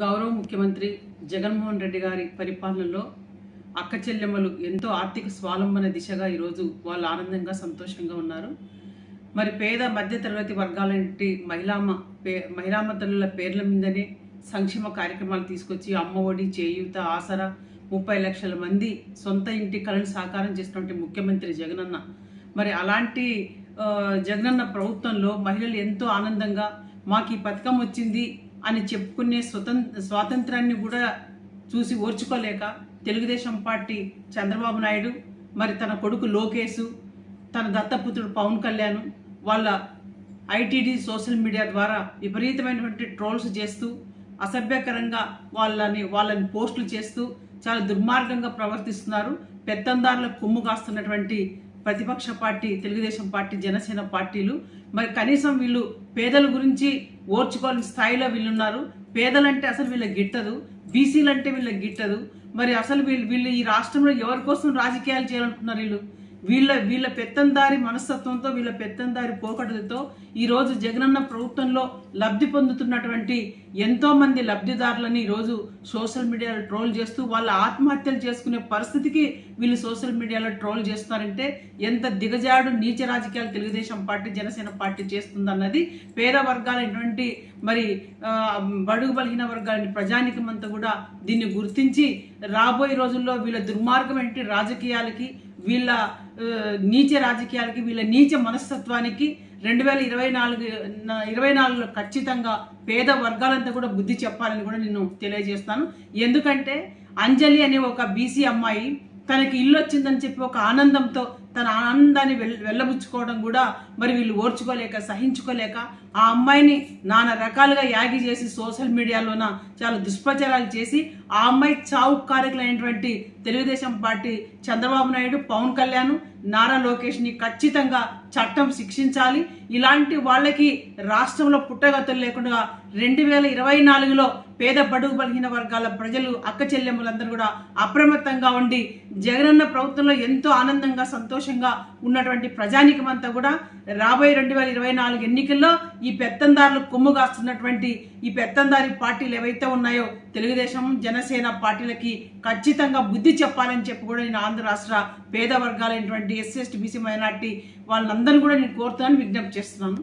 గౌరవ ముఖ్యమంత్రి జగన్మోహన్ రెడ్డి గారి పరిపాలనలో అక్క చెల్లెమ్మలు ఎంతో ఆర్థిక స్వావలంబన దిశగా ఈరోజు వాళ్ళు ఆనందంగా సంతోషంగా ఉన్నారు. మరి పేద మధ్యతరగతి వర్గాలంటి మహిళామ తల్లుల పేర్ల మీదనే సంక్షేమ కార్యక్రమాలు తీసుకొచ్చి అమ్మ ఒడి, చేయూత, ఆసరా 30 లక్షల మంది సొంత ఇంటి కళను సాకారం చేసినటువంటి ముఖ్యమంత్రి జగనన్న. మరి అలాంటి జగనన్న ప్రభుత్వంలో మహిళలు ఎంతో ఆనందంగా మాకు ఈ పథకం వచ్చింది అని చెప్పుకునే స్వాతంత్రాన్ని కూడా చూసి ఓర్చుకోలేక తెలుగుదేశం పార్టీ చంద్రబాబు నాయుడు, మరి తన కొడుకు లోకేష్, తన దత్తపుత్రుడు పవన్ కళ్యాణ్ వాళ్ళ ఐటీడీ సోషల్ మీడియా ద్వారా విపరీతమైనటువంటి ట్రోల్స్ చేస్తూ అసభ్యకరంగా వాళ్ళని పోస్టులు చేస్తూ చాలా దుర్మార్గంగా ప్రవర్తిస్తున్నారు. పెత్తందారులకు కొమ్ము కాస్తున్నటువంటి ప్రతిపక్ష పార్టీ తెలుగుదేశం పార్టీ, జనసేన పార్టీలు మరి కనీసం వీళ్ళు పేదల గురించి ఓర్చుకోని స్థాయిలో వీళ్ళున్నారు. పేదలంటే అసలు వీళ్ళకి గిట్టదు, బీసీలంటే వీళ్ళకి గిట్టదు. మరి అసలు వీళ్ళు ఈ రాష్ట్రంలో ఎవరి కోసం రాజకీయాలు చేయాలనుకున్నారు? వీళ్ళ పెత్తందారి మనస్తత్వంతో, వీళ్ళ పెత్తందారి పోకడలతో ఈరోజు జగనన్న ప్రభుత్వంలో లబ్ధి పొందుతున్నటువంటి ఎంతోమంది లబ్ధిదారులని ఈరోజు సోషల్ మీడియాలో ట్రోల్ చేస్తూ వాళ్ళ ఆత్మహత్యలు చేసుకునే పరిస్థితికి వీళ్ళు సోషల్ మీడియాలో ట్రోల్ చేస్తున్నారంటే ఎంత దిగజాడు నీచ రాజకీయాలు తెలుగుదేశం పార్టీ, జనసేన పార్టీ చేస్తుందన్నది పేద వర్గాలైనటువంటి మరి బడుగు బలహీన వర్గాలని ప్రజానికమంతా కూడా దీన్ని గుర్తించి రాబోయే రోజుల్లో వీళ్ళ దుర్మార్గమైన రాజకీయాలకి, వీళ్ళ నీచ రాజకీయాలకి, వీళ్ళ నీచ మనస్తత్వానికి 2024లో ఖచ్చితంగా పేద వర్గాలంతా కూడా బుద్ధి చెప్పాలని కూడా నేను తెలియజేస్తాను. ఎందుకంటే అంజలి అనే ఒక బీసీ అమ్మాయి తనకి ఇల్లు వచ్చిందని చెప్పి ఒక ఆనందంతో తన ఆనందాన్ని వెళ్ళబుచ్చుకోవడం కూడా మరి వీళ్ళు ఓర్చుకోలేక, సహించుకోలేక ఆ అమ్మాయిని నానా రకాలుగా యాగి చేసి సోషల్ మీడియాలోన చాలా దుష్ప్రచారాలు చేసి ఆ అమ్మాయి చావు కారకులైనటువంటి తెలుగుదేశం పార్టీ చంద్రబాబు నాయుడు, పవన్ కళ్యాణ్, నారా లోకేష్ని ఖచ్చితంగా చట్టం శిక్షించాలి. ఇలాంటి వాళ్ళకి రాష్ట్రంలో పుట్టగతులు లేకుండా 2024లో పేద బడుగు బలహీన వర్గాల ప్రజలు, అక్క చెల్లెమ్మలందరూ కూడా అప్రమత్తంగా ఉండి జగనన్న ప్రభుత్వంలో ఎంతో ఆనందంగా సంతోషంగా ఉన్నటువంటి ప్రజానికమంతా కూడా రాబోయే 2024 ఎన్నికల్లో ఈ పెత్తందారులు కొమ్ము కాస్తున్నటువంటి ఈ పెత్తందారి పార్టీలు ఏవైతే ఉన్నాయో తెలుగుదేశం, జనసేన పార్టీలకి ఖచ్చితంగా బుద్ధి చెప్పాలని చెప్పి కూడా నేను ఆంధ్ర రాష్ట్ర పేద వర్గాలైనటువంటి ఎస్సీ, ఎస్టీ, బీసీ, మైనార్టీ వాళ్ళందరినీ కూడా నేను కోరుతానని విజ్ఞప్తి చేస్తున్నాను.